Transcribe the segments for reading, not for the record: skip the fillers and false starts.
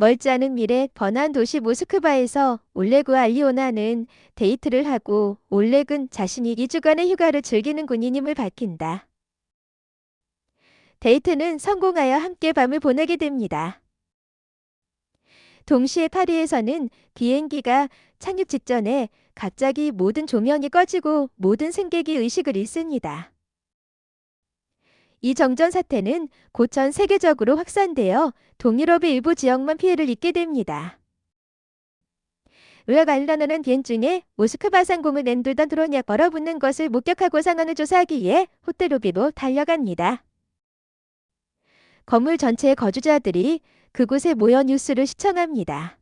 멀지 않은 미래 번화한 도시 모스크바에서 올레그와 알리오나는 데이트를 하고 올렉은 자신이 2주간의 휴가를 즐기는 군인임을 밝힌다. 데이트는 성공하여 함께 밤을 보내게 됩니다. 동시에 파리에서는 비행기가 착륙 직전에 갑자기 모든 조명이 꺼지고 모든 승객이 의식을 잃습니다. 이 정전 사태는 곧 전 세계적으로 확산되어 동유럽의 일부 지역만 피해를 입게 됩니다. 의학 알라나는 비행 중에 모스크바 상공을 맴돌던 드론이 얼어붙는 것을 목격하고 상황을 조사하기 위해 호텔 로비로 달려갑니다. 건물 전체의 거주자들이 그곳에 모여 뉴스를 시청합니다.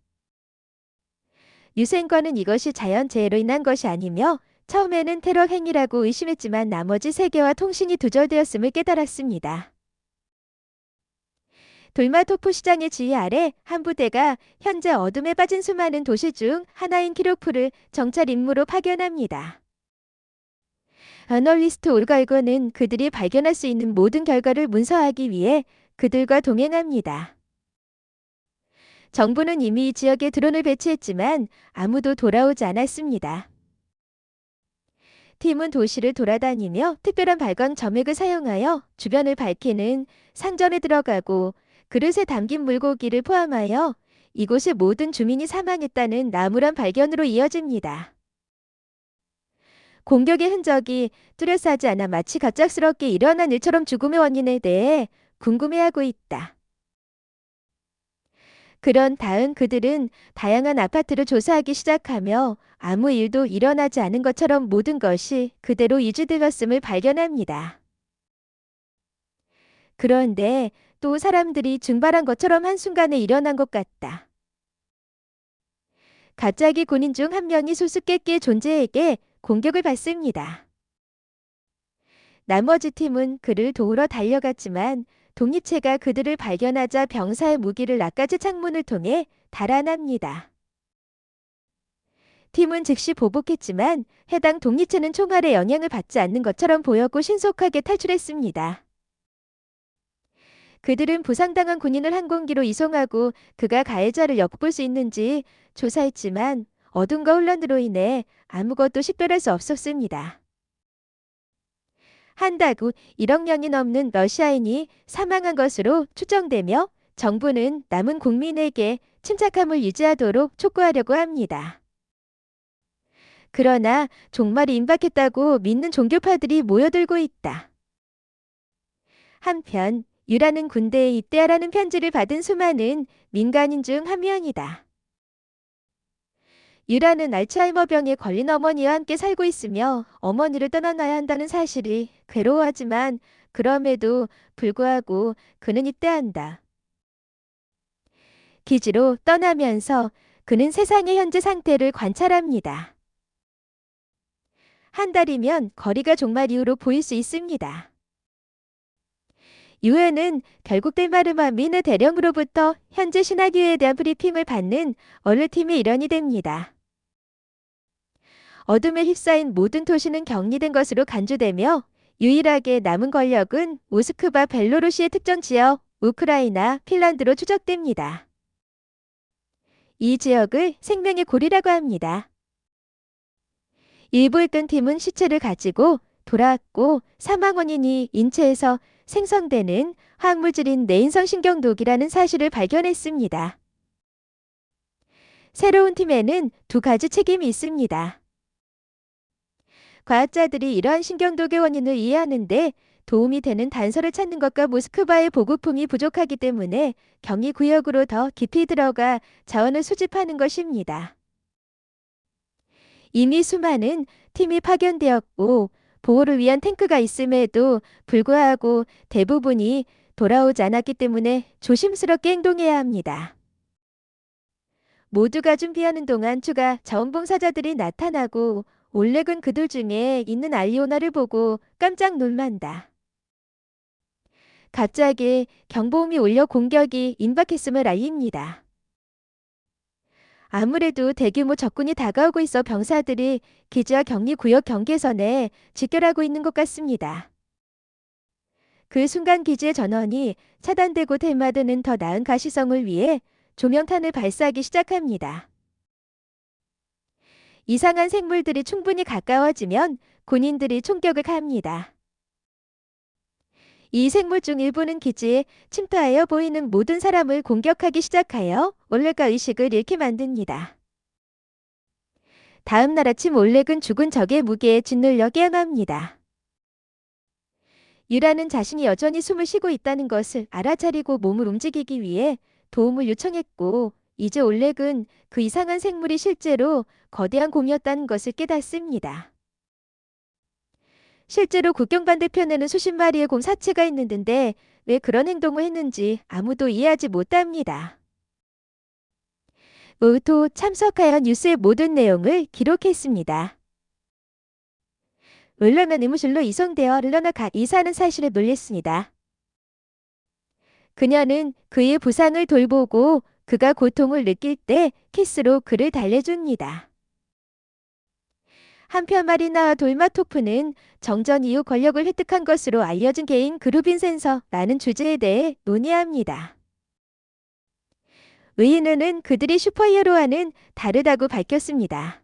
뉴스앵커는 이것이 자연재해로 인한 것이 아니며 처음에는 테러 행위라고 의심했지만 나머지 세계와 통신이 두절되었음을 깨달았습니다. 돌마토프 시장의 지휘 아래 한 부대가 현재 어둠에 빠진 수많은 도시 중 하나인 키로프를 정찰 임무로 파견합니다. 애널리스트 올갈거는 그들이 발견할 수 있는 모든 결과를 문서하기 위해 그들과 동행합니다. 정부는 이미 이 지역에 드론을 배치했지만 아무도 돌아오지 않았습니다. 팀은 도시를 돌아다니며 특별한 발광 점액을 사용하여 주변을 밝히는 상전에 들어가고 그릇에 담긴 물고기를 포함하여 이곳의 모든 주민이 사망했다는 나무란 발견으로 이어집니다. 공격의 흔적이 뚜렷하지 않아 마치 갑작스럽게 일어난 일처럼 죽음의 원인에 대해 궁금해하고 있다. 그런 다음 그들은 다양한 아파트를 조사하기 시작하며 아무 일도 일어나지 않은 것처럼 모든 것이 그대로 유지되었음을 발견합니다. 그런데 또 사람들이 증발한 것처럼 한순간에 일어난 것 같다. 갑자기 군인 중 한 명이 수수께끼의 존재에게 공격을 받습니다. 나머지 팀은 그를 도우러 달려갔지만 독립체가 그들을 발견하자 병사의 무기를 낚아채 창문을 통해 달아납니다. 팀은 즉시 보복했지만 해당 독립체는 총알의 영향을 받지 않는 것처럼 보였고 신속하게 탈출했습니다. 그들은 부상당한 군인을 항공기로 이송하고 그가 가해자를 엿볼 수 있는지 조사했지만 어둠과 혼란으로 인해 아무것도 식별할 수 없었습니다. 한 달 후 1억 명이 넘는 러시아인이 사망한 것으로 추정되며 정부는 남은 국민에게 침착함을 유지하도록 촉구하려고 합니다. 그러나 종말이 임박했다고 믿는 종교파들이 모여들고 있다. 한편 유라는 군대에 입대하라는 편지를 받은 수많은 민간인 중 한 명이다. 유라는 알츠하이머병에 걸린 어머니와 함께 살고 있으며 어머니를 떠나놔야 한다는 사실이 괴로워하지만 그럼에도 불구하고 그는 입대한다. 기지로 떠나면서 그는 세상의 현재 상태를 관찰합니다. 한 달이면 거리가 종말 이후로 보일 수 있습니다. 유엔은 결국 델마르마 민의 대령으로부터 현재 시나리오에 대한 브리핑을 받는 언론팀의 일원이 됩니다. 어둠에 휩싸인 모든 도시는 격리된 것으로 간주되며 유일하게 남은 권력은 모스크바 벨로루시의 특정 지역 우크라이나, 핀란드로 추적됩니다. 이 지역을 생명의 고리라고 합니다. 일부 일꾼 팀은 시체를 가지고 돌아왔고 사망 원인이 인체에서 생성되는 화학물질인 내인성 신경독이라는 사실을 발견했습니다. 새로운 팀에는 두 가지 책임이 있습니다. 과학자들이 이러한 신경독의 원인을 이해하는데 도움이 되는 단서를 찾는 것과 모스크바의 보급품이 부족하기 때문에 격리 구역으로 더 깊이 들어가 자원을 수집하는 것입니다. 이미 수많은 팀이 파견되었고 보호를 위한 탱크가 있음에도 불구하고 대부분이 돌아오지 않았기 때문에 조심스럽게 행동해야 합니다. 모두가 준비하는 동안 추가 자원봉사자들이 나타나고 올렉은 그들 중에 있는 알리오나를 보고 깜짝 놀란다. 갑자기 경보음이 울려 공격이 임박했음을 알립니다. 아무래도 대규모 적군이 다가오고 있어 병사들이 기지와 격리구역 경계선에 집결하고 있는 것 같습니다. 그 순간 기지의 전원이 차단되고 델마드는 더 나은 가시성을 위해 조명탄을 발사하기 시작합니다. 이상한 생물들이 충분히 가까워지면 군인들이 총격을 가합니다. 이 생물 중 일부는 기지에 침투하여 보이는 모든 사람을 공격하기 시작하여 올렉과 의식을 잃게 만듭니다. 다음 날 아침 올렉은 죽은 적의 무게에 짓눌려 깨어납니다. 유라는 자신이 여전히 숨을 쉬고 있다는 것을 알아차리고 몸을 움직이기 위해 도움을 요청했고, 이제 올렉은 그 이상한 생물이 실제로 거대한 곰이었다는 것을 깨닫습니다. 실제로 국경 반대편에는 수십 마리의 곰 사체가 있는데 왜 그런 행동을 했는지 아무도 이해하지 못합니다. 모두 참석하여 뉴스의 모든 내용을 기록했습니다. 윌럼은 의무실로 이송되어 르러나 갓 이사하는 사실에 놀랬습니다. 그녀는 그의 부상을 돌보고 그가 고통을 느낄 때 키스로 그를 달래줍니다. 한편 마리나와 돌마토프는 정전 이후 권력을 획득한 것으로 알려진 개인 그루빈 센서라는 주제에 대해 논의합니다. 의인은 그들이 슈퍼히어로와는 다르다고 밝혔습니다.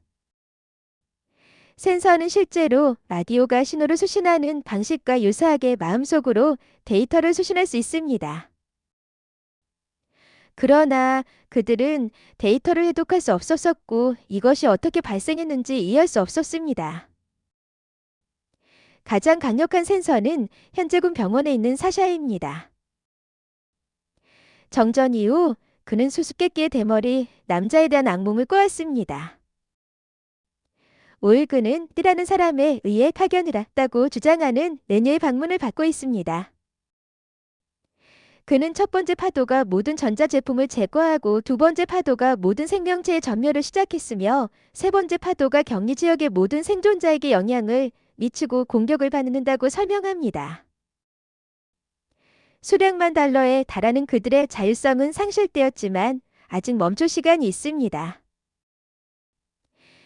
센서는 실제로 라디오가 신호를 수신하는 방식과 유사하게 마음속으로 데이터를 수신할 수 있습니다. 그러나 그들은 데이터를 해독할 수 없었고 이것이 어떻게 발생했는지 이해할 수 없었습니다. 가장 강력한 센서는 현재 군 병원에 있는 사샤입니다. 정전 이후 그는 수수께끼의 대머리 남자에 대한 악몽을 꾸었습니다. 오일그는 띠라는 사람에 의해 파견을 왔다고 주장하는 레니의 방문을 받고 있습니다. 그는 첫 번째 파도가 모든 전자제품을 제거하고 두 번째 파도가 모든 생명체의 전멸을 시작했으며 세 번째 파도가 격리지역의 모든 생존자에게 영향을 미치고 공격을 받는다고 설명합니다. 수백만 달러에 달하는 그들의 자율성은 상실되었지만 아직 멈출 시간이 있습니다.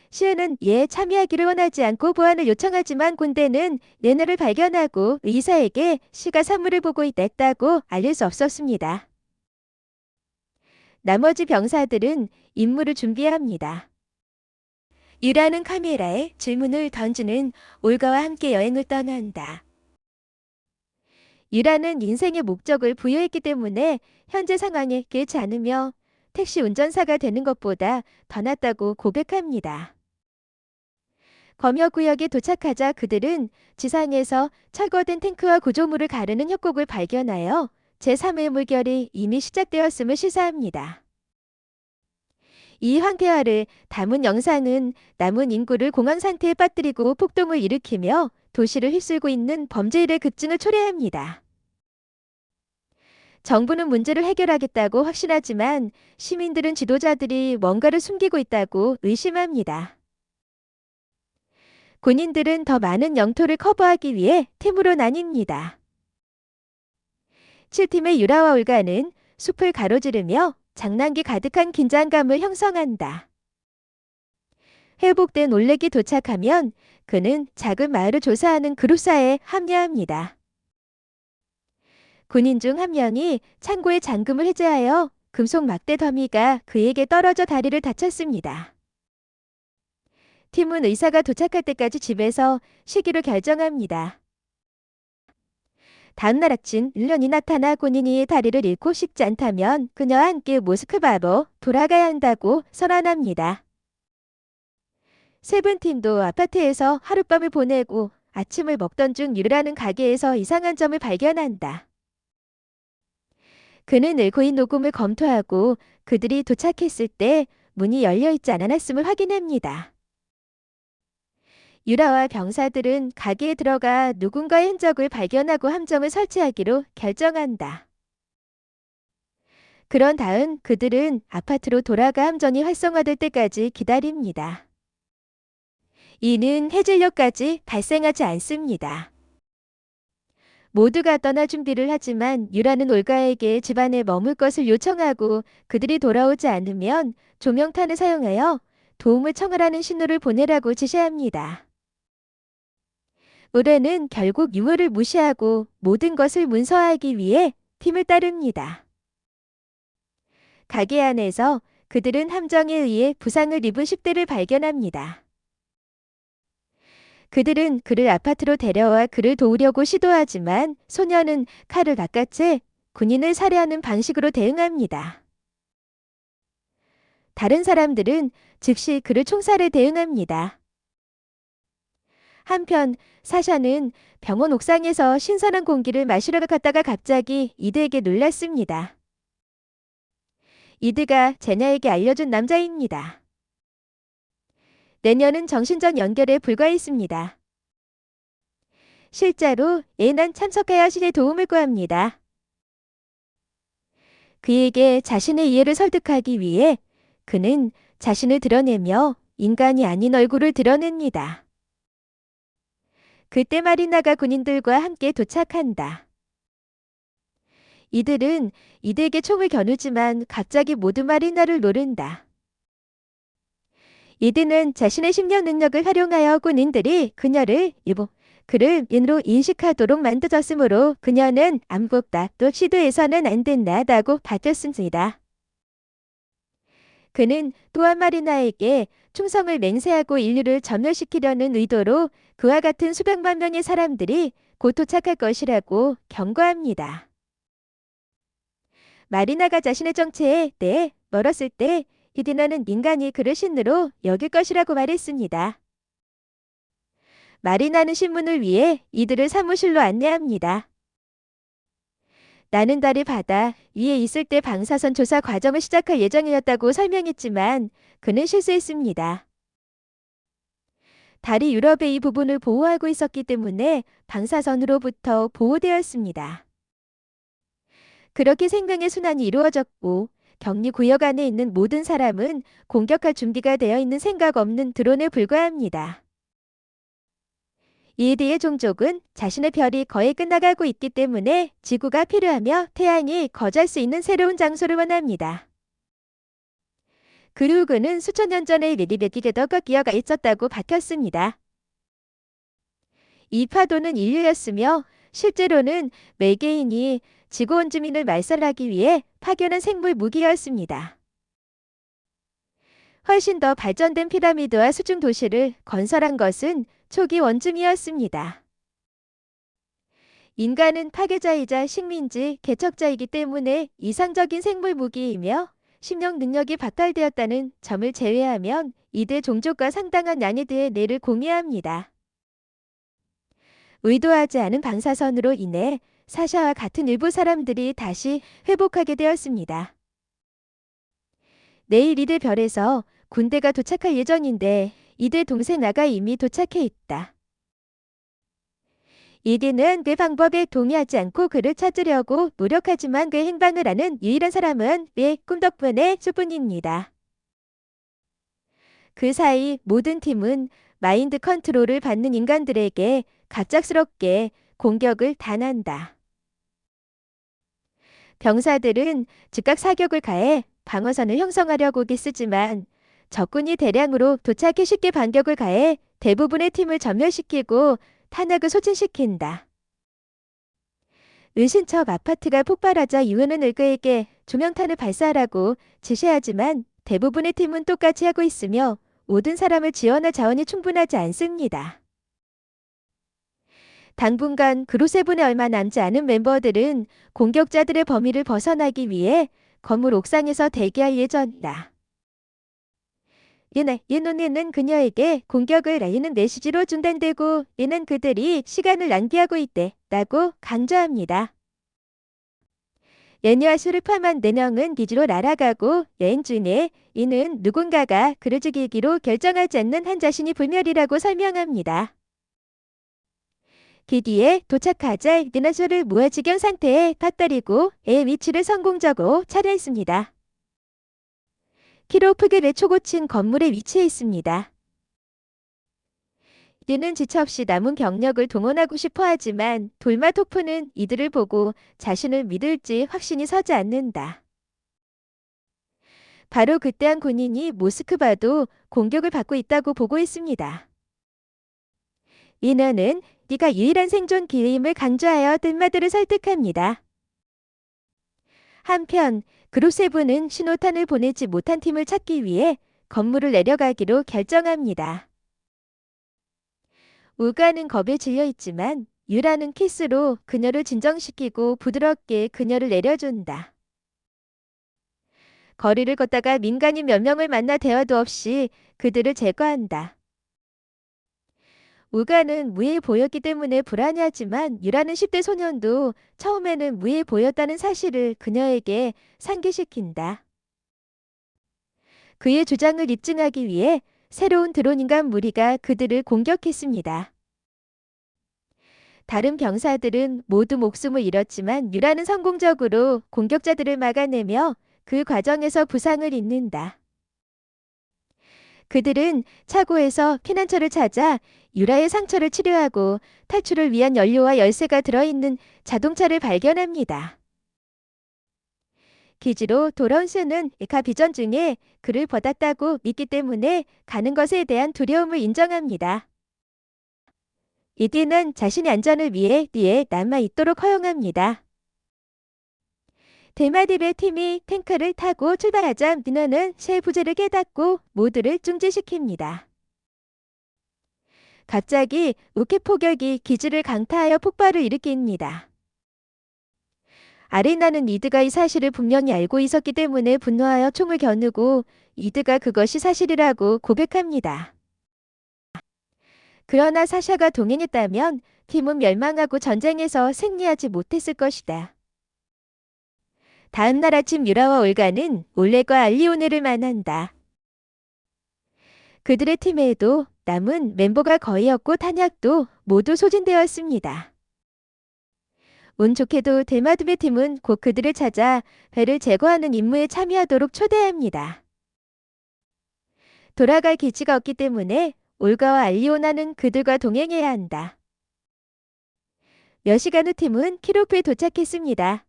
시은은 이에 참여하기를 원하지 않고 보안을 요청하지만 군대는 레너를 발견하고 의사에게 시가 산물을 보고 있다고 알릴 수 없었습니다. 나머지 병사들은 임무를 준비합니다. 유라는 카메라에 질문을 던지는 올가와 함께 여행을 떠난다. 유라는 인생의 목적을 부여했기 때문에 현재 상황에 개의치 않으며 택시 운전사가 되는 것보다 더 낫다고 고백합니다. 검역구역에 도착하자 그들은 지상에서 철거된 탱크와 구조물을 가르는 협곡을 발견하여 제3의 물결이 이미 시작되었음을 시사합니다. 이 황폐화를 담은 영상은 남은 인구를 공황 상태에 빠뜨리고 폭동을 일으키며 도시를 휩쓸고 있는 범죄일의 급증을 초래합니다. 정부는 문제를 해결하겠다고 확신하지만 시민들은 지도자들이 뭔가를 숨기고 있다고 의심합니다. 군인들은 더 많은 영토를 커버하기 위해 팀으로 나뉩니다. 7팀의 유라와 올가는 숲을 가로지르며 장난기 가득한 긴장감을 형성한다. 회복된 올렉이 도착하면 그는 작은 마을을 조사하는 그룹사에 합류합니다. 군인 중 한 명이 창고의 잠금을 해제하여 금속 막대 더미가 그에게 떨어져 다리를 다쳤습니다. 팀은 의사가 도착할 때까지 집에서 쉬기로 결정합니다. 다음날 아침 릴런이 나타나 군인이 다리를 잃고 싶지 않다면 그녀와 함께 모스크바로 돌아가야 한다고 선언합니다. 세븐팀도 아파트에서 하룻밤을 보내고 아침을 먹던 중 유라는 가게에서 이상한 점을 발견한다. 그는 일고인 녹음을 검토하고 그들이 도착했을 때 문이 열려있지 않았음을 확인합니다. 유라와 병사들은 가게에 들어가 누군가의 흔적을 발견하고 함정을 설치하기로 결정한다. 그런 다음 그들은 아파트로 돌아가 함정이 활성화될 때까지 기다립니다. 이는 해질녘까지 발생하지 않습니다. 모두가 떠날 준비를 하지만 유라는 올가에게 집안에 머물 것을 요청하고 그들이 돌아오지 않으면 조명탄을 사용하여 도움을 청하라는 신호를 보내라고 지시합니다. 올해는 결국 유물을 무시하고 모든 것을 문서화하기 위해 팀을 따릅니다. 가게 안에서 그들은 함정에 의해 부상을 입은 10대를 발견합니다. 그들은 그를 아파트로 데려와 그를 도우려고 시도하지만 소녀는 칼을 바깥채 군인을 살해하는 방식으로 대응합니다. 다른 사람들은 즉시 그를 총살해 대응합니다. 한편 사샤는 병원 옥상에서 신선한 공기를 마시러 갔다가 갑자기 이드에게 놀랐습니다. 이드가 제냐에게 알려준 남자입니다. 내년은 정신적 연결에 불과했습니다. 실제로 예난 참석하여 신의 도움을 구합니다. 그에게 자신의 이해를 설득하기 위해 그는 자신을 드러내며 인간이 아닌 얼굴을 드러냅니다. 그때 마리나가 군인들과 함께 도착한다. 이들은 이드에게 총을 겨누지만 갑자기 모두 마리나를 노른다. 이드는 자신의 심령 능력을 활용하여 군인들이 그를 인으로 인식하도록 만들었으므로 그녀는 아무것도 또 시도해서는 안 된다고 밝혔습니다. 그는 또한 마리나에게 충성을 맹세하고 인류를 전멸시키려는 의도로 그와 같은 수백만 명의 사람들이 곧 도착할 것이라고 경고합니다. 마리나가 자신의 정체에 대해 멀었을 때 이디나는 인간이 그를 신으로 여길 것이라고 말했습니다. 마리나는 신문을 위해 이들을 사무실로 안내합니다. 나는 달의 바다 위에 있을 때 방사선 조사 과정을 시작할 예정이었다고 설명했지만 그는 실수했습니다. 달이 유럽의 이 부분을 보호하고 있었기 때문에 방사선으로부터 보호되었습니다. 그렇게 생명의 순환이 이루어졌고 격리 구역 안에 있는 모든 사람은 공격할 준비가 되어 있는 생각 없는 드론에 불과합니다. 이디의 종족은 자신의 별이 거의 끝나가고 있기 때문에 지구가 필요하며 태양이 거주할 수 있는 새로운 장소를 원합니다. 그리고 그는 수천 년 전에 메디베디게 더 기어가 있었다고 밝혔습니다. 이 파도는 인류였으며 실제로는 외계인이 지구 원주민을 말살하기 위해 파견한 생물 무기였습니다. 훨씬 더 발전된 피라미드와 수중 도시를 건설한 것은 초기 원주민이었습니다. 인간은 파괴자이자 식민지, 개척자이기 때문에 이상적인 생물 무기이며 심령 능력이 박탈되었다는 점을 제외하면 이들 종족과 상당한 난이도의 뇌를 공유합니다. 의도하지 않은 방사선으로 인해 사샤와 같은 일부 사람들이 다시 회복하게 되었습니다. 내일 이들 별에서 군대가 도착할 예정인데 이들 동생 아가 이미 도착해 있다. 이디는 그 방법에 동의하지 않고 그를 찾으려고 노력하지만 그 행방을 아는 유일한 사람은 꿈 덕분에 수뿐입니다. 그 사이 모든 팀은 마인드 컨트롤을 받는 인간들에게 갑작스럽게 공격을 단한다. 병사들은 즉각 사격을 가해 방어선을 형성하려고 애쓰지만 적군이 대량으로 도착해 쉽게 반격을 가해 대부분의 팀을 전멸시키고 탄약을 소진시킨다. 은신처 아파트가 폭발하자 유엔은 그에게 조명탄을 발사하라고 지시하지만 대부분의 팀은 똑같이 하고 있으며 모든 사람을 지원할 자원이 충분하지 않습니다. 당분간 그루세븐에 얼마 남지 않은 멤버들은 공격자들의 범위를 벗어나기 위해 건물 옥상에서 대기할 예정이다. 예논이는 그녀에게 공격을 알리는 메시지로 중단되고 이는 그들이 시간을 낭비하고 있다고 강조합니다. 예니와 슈를 포함한 4명은 기지로 날아가고 여행 중에 이는 누군가가 그를 죽이기로 결정하지 않는 한 자신이 불멸이라고 설명합니다. 그 뒤에 도착하자 니나쇼를 무아지경 상태에 덧다리고 의 위치를 성공적으로 차지했습니다. 키로프겔의 초고층 건물에 위치해 있습니다. 이들은 지체 없이 남은 병력을 동원하고 싶어 하지만 돌마토프는 이들을 보고 자신을 믿을지 확신이 서지 않는다. 바로 그때 한 군인이 모스크바도 공격을 받고 있다고 보고했습니다. 이너는 네가 유일한 생존 기회임을 강조하여 뜰마들을 설득합니다. 한편 그룹 세븐은 신호탄을 보내지 못한 팀을 찾기 위해 건물을 내려가기로 결정합니다. 우가는 겁에 질려 있지만 유라는 키스로 그녀를 진정시키고 부드럽게 그녀를 내려준다. 거리를 걷다가 민간인 몇 명을 만나 대화도 없이 그들을 제거한다. 우가는 무해 보였기 때문에 불안해하지만 유라는 10대 소년도 처음에는 무해 보였다는 사실을 그녀에게 상기시킨다. 그의 주장을 입증하기 위해 새로운 드론 인간 무리가 그들을 공격했습니다. 다른 병사들은 모두 목숨을 잃었지만 유라는 성공적으로 공격자들을 막아내며 그 과정에서 부상을 입는다. 그들은 차고에서 피난처를 찾아 유라의 상처를 치료하고 탈출을 위한 연료와 열쇠가 들어있는 자동차를 발견합니다. 기지로 돌아온 슈는 가비전 중에 그를 받았다고 믿기 때문에 가는 것에 대한 두려움을 인정합니다. 이디는 자신의 안전을 위해 뒤에 남아있도록 허용합니다. 대마딥의 팀이 탱크를 타고 출발하자 니너는 새 부재를 깨닫고 모두를 중지시킵니다. 갑자기 우케 폭격이 기지를 강타하여 폭발을 일으킵니다. 아레나는 이드가 이 사실을 분명히 알고 있었기 때문에 분노하여 총을 겨누고 이드가 그것이 사실이라고 고백합니다. 그러나 사샤가 동행했다면 팀은 멸망하고 전쟁에서 승리하지 못했을 것이다. 다음 날 아침 유라와 올가는 올레과 알리오네를 만난다. 그들의 팀에도 남은 멤버가 거의 없고 탄약도 모두 소진되었습니다. 운 좋게도 대마둠의 팀은 곧 그들을 찾아 배를 제거하는 임무에 참여하도록 초대합니다. 돌아갈 기지가 없기 때문에 올가와 알리오나는 그들과 동행해야 한다. 몇 시간 후 팀은 키로프에 도착했습니다.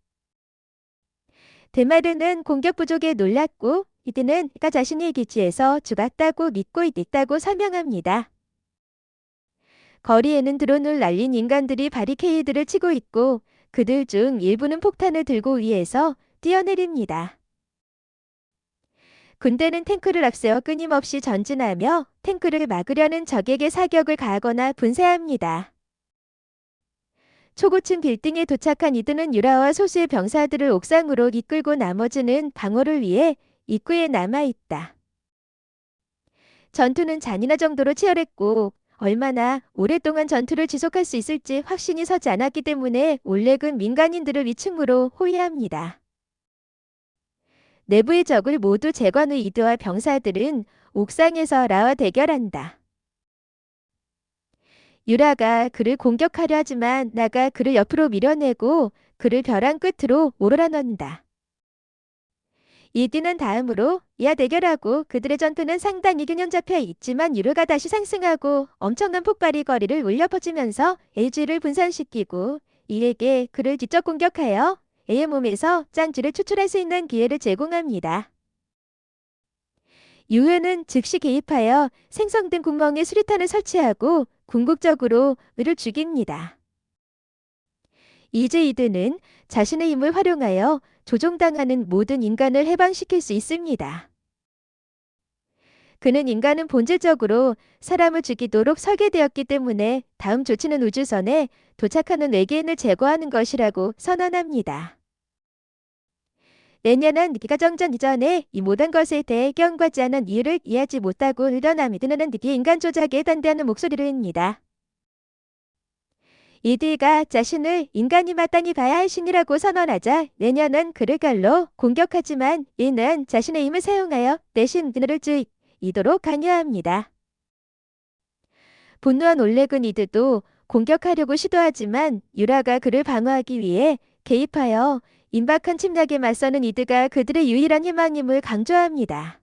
데마르는 공격 부족에 놀랐고 이드는 그가 자신의 기지에서 죽었다고 믿고 있다고 설명합니다. 거리에는 드론을 날린 인간들이 바리케이드를 치고 있고 그들 중 일부는 폭탄을 들고 위에서 뛰어내립니다. 군대는 탱크를 앞세워 끊임없이 전진하며 탱크를 막으려는 적에게 사격을 가하거나 분쇄합니다. 초고층 빌딩에 도착한 이드는 유라와 소수의 병사들을 옥상으로 이끌고 나머지는 방어를 위해 입구에 남아있다. 전투는 잔인할 정도로 치열했고 얼마나 오랫동안 전투를 지속할 수 있을지 확신이 서지 않았기 때문에 올렉은 민간인들을 위층으로 호위합니다. 내부의 적을 모두 제거한 후 이드와 병사들은 옥상에서 라와 대결한다. 유라가 그를 공격하려 하지만 나가 그를 옆으로 밀어내고 그를 벼랑 끝으로 몰아넣는다. 이디는 다음으로 이하 대결하고 그들의 전투는 상당히 균형 잡혀 있지만 유라가 다시 상승하고 엄청난 폭발이 거리를 울려 퍼지면서 에이지를 분산시키고 이에게 그를 직접 공격하여 A의 몸에서 짠쥐를 추출할 수 있는 기회를 제공합니다. 유해는 즉시 개입하여 생성된 구멍에 수리탄을 설치하고 궁극적으로 을을 죽입니다. 이제 이드는 자신의 힘을 활용하여 조종당하는 모든 인간을 해방시킬 수 있습니다. 그는 인간은 본질적으로 사람을 죽이도록 설계되었기 때문에 다음 조치는 우주선에 도착하는 외계인을 제거하는 것이라고 선언합니다. 내년은 기가 정전 이전에 이 모든 것에 대해 경과지 않은 이유를 이해하지 못하고 일어나 믿는 드디어 인간 조작에 반대하는 목소리를 냅니다. 이디가 자신을 인간이 마땅히 봐야 할 신이라고 선언하자 내년은 그를 갈로 공격하지만 이는 자신의 힘을 사용하여 대신 그들을 죽이도록 강요합니다. 분노한 올렉은 이드도 공격하려고 시도하지만 유라가 그를 방어하기 위해 개입하여 임박한 침략에 맞서는 이드가 그들의 유일한 희망임을 강조합니다.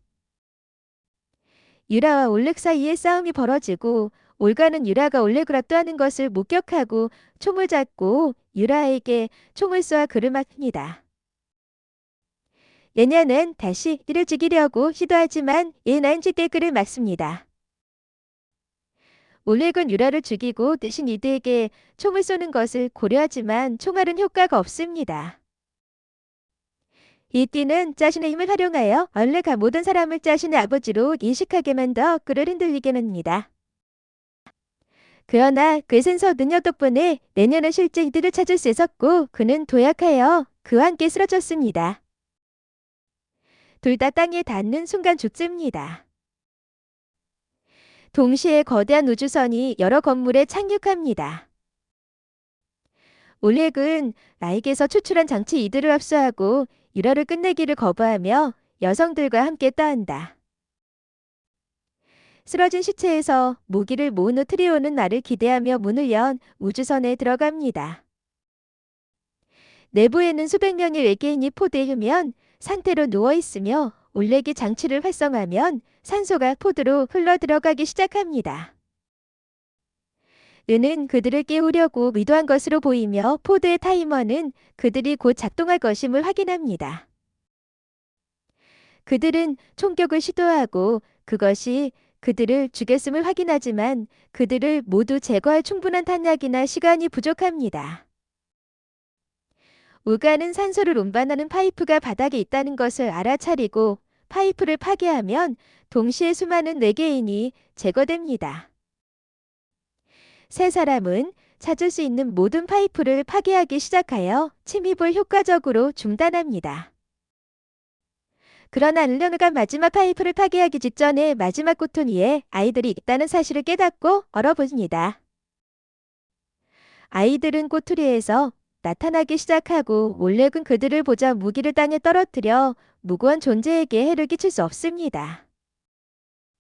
유라와 올렉 사이에 싸움이 벌어지고 올가는 유라가 올렉을 압도하는 것을 목격하고 총을 잡고 유라에게 총을 쏘아 그를 막습니다. 레냐는 다시 이를 죽이려고 시도하지만 이난지대 그를 막습니다. 올렉은 유라를 죽이고 대신 이드에게 총을 쏘는 것을 고려하지만 총알은 효과가 없습니다. 이 띠는 자신의 힘을 활용하여 얼레가 모든 사람을 자신의 아버지로 인식하게 만들어 그를 흔들리게 합니다. 그러나 그의 센서 능력 덕분에 내년은 실제 이들을 찾을 수 있었고 그는 도약하여 그와 함께 쓰러졌습니다. 둘 다 땅에 닿는 순간 죽습니다. 동시에 거대한 우주선이 여러 건물에 착륙합니다. 올렉은 라익에서 추출한 장치 이들을 압수하고 일화를 끝내기를 거부하며 여성들과 함께 떠난다. 쓰러진 시체에서 무기를 모은 후 트리오는 나를 기대하며 문을 연 우주선에 들어갑니다. 내부에는 수백 명의 외계인이 포드에 흐면 상태로 누워있으며 올렉이 장치를 활성화하면 산소가 포드로 흘러 들어가기 시작합니다. 은은 그들을 깨우려고 의도한 것으로 보이며 포드의 타이머는 그들이 곧 작동할 것임을 확인합니다. 그들은 총격을 시도하고 그것이 그들을 죽였음을 확인하지만 그들을 모두 제거할 충분한 탄약이나 시간이 부족합니다. 우가는 산소를 운반하는 파이프가 바닥에 있다는 것을 알아차리고 파이프를 파괴하면 동시에 수많은 외계인이 제거됩니다. 세 사람은 찾을 수 있는 모든 파이프를 파괴하기 시작하여 침입을 효과적으로 중단합니다. 그러나 르네가 마지막 파이프를 파괴하기 직전에 마지막 꼬투리에 아이들이 있다는 사실을 깨닫고 얼어붙습니다. 아이들은 꼬투리에서 나타나기 시작하고 올렉은 그들을 보자 무기를 땅에 떨어뜨려 무고한 존재에게 해를 끼칠 수 없습니다.